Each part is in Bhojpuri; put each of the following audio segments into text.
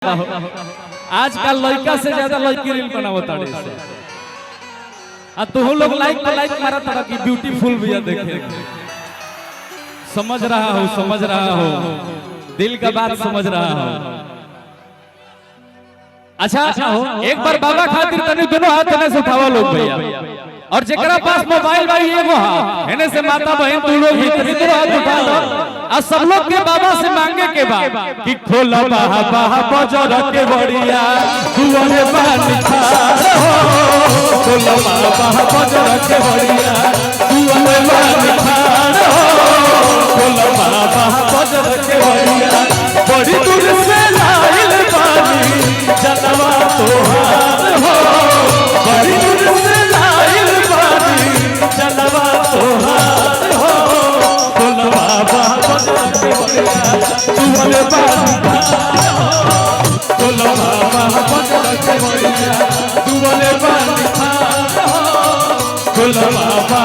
आजकल लड़का से ज्यादा लड़की रील बनावत ताड़े से आ तू लोग लाइक मारा ताड़ा कि ब्यूटीफुल भैया देखे समझ रहा हो दिल का बात समझ रहा हो। अच्छा एक बार बाबा खातिर तनी दोनों हाथ में से उठावा लोग भैया और जेकरा पास मोबाइल भाई एगो हां हेने से माता बहन तू लोग भी दोनों हाथ उठा लो आ सब लोग के बाबा से मांगे के बा कि खोला बाबा बजर के बढ़िया दुआरे बानी खाड़ हो खोला बाबा बजर के बढ़िया दुआरे बानी खाड़ हो खोला बाबा बजर के बढ़िया बड़ी दूर से लाइल बानी जनवा तोहार हो बड़ी दूर से लाइल बानी जनवा तोहार हो खोला बाबा बजर के बढ़िया दुआरे बानी खाड़ हो खोला बाबा बजर के बढ़िया दुआरे बानी खाड़ हो खोला बाबा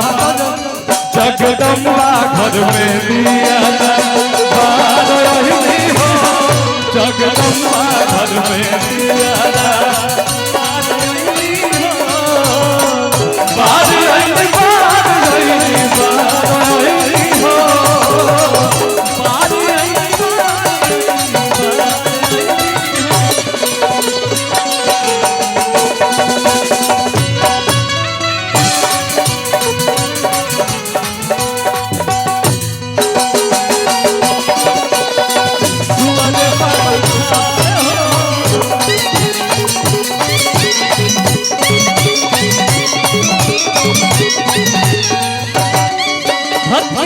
जगदम्बा घर में दिया बार रही हो जगदम्बा घर में दिया बार रही हो बार रही हो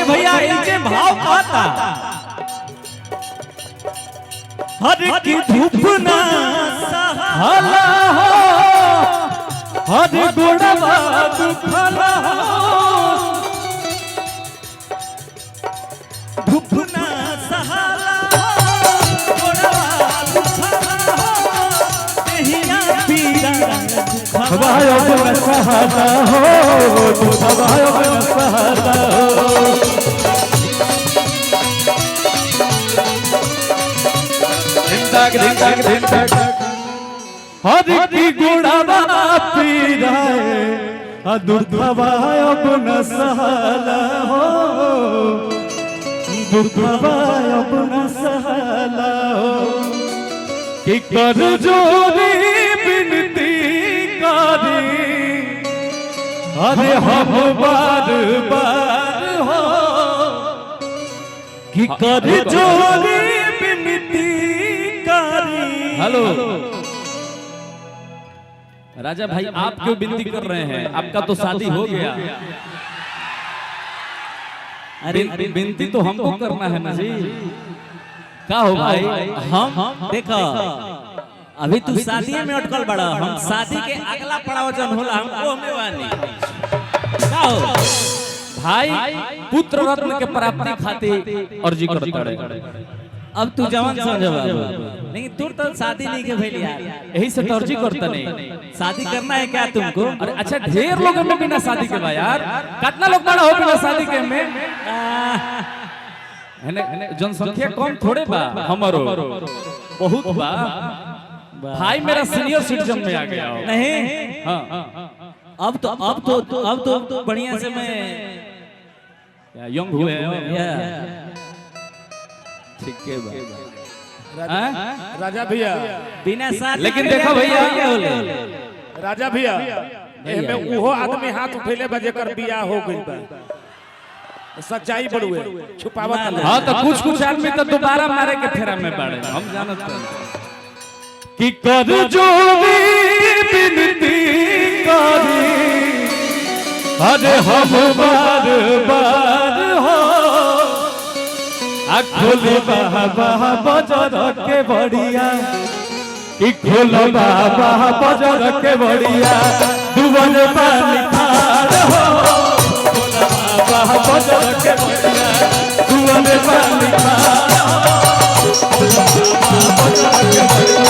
भैया इनके भाव कहता हर की धूप ना सहाला हो हर गुणवा दुखला हो धूप ना सहाला हो गुणवा दुखला हो कहिया पीड़ा दुखवायो न सहाला हो दुखवायो न सहाला हो हर की गुणवा पीराए दुर्धवाय अपना सहाला हो दुर्धवाय अपना सहाला हो कि कर जोरी बिनती करी अरे हम बार बार हो कि कर जोरी हेलो राजा भाई आप क्यों विनती कर रहे हैं आपका तो शादी हो गया अरे विनती तो हमको करना है ना जी क्या हो भाई हम देखो अभी तू शादी में अटकल बड़ा हम शादी के अगला पड़ाव जन होला हमको हमें वानी क्या हो भाई पुत्र रत्न के प्राप्ति खातिर अर्जी करता रहे अब तू जवान समझ नहीं तू तो शादी नहीं के भइल यार यही से अर्जी करता नहीं शादी करना है क्या तुमको अरे अच्छा ढेर लोग में बिना शादी के बा यार कितना लोग बड़ा हो बिना शादी के में जनसंख्या कम थोड़े बा हमारो बहुत बा भाई मेरा सीनियर सिटीजन में आ गया हो नहीं हां अब तो बढ़िया से मैं यंग हुए ठीक है राजा भैया बिना शादी लेकिन देखो भैया राजा भैया एमे उहो आदमी हाथ उठेले बजे कर बियाह हो गइल बा सच्चाई बड़ुए छुपावत हां तो कुछ आदमी तो दोबारा मारे के फेरा में बाड़े हम जानत कि कर जो बिनती करी अरे हम बार बार हो खोले बाबा बजर के बढ़िया कि खोलो बाबा बजर के बढ़िया दुआर बानी खाड़ हो खोला बाबा बजर के बढ़िया दुआर बानी खाड़ हो खोला बाबा बजर के बढ़िया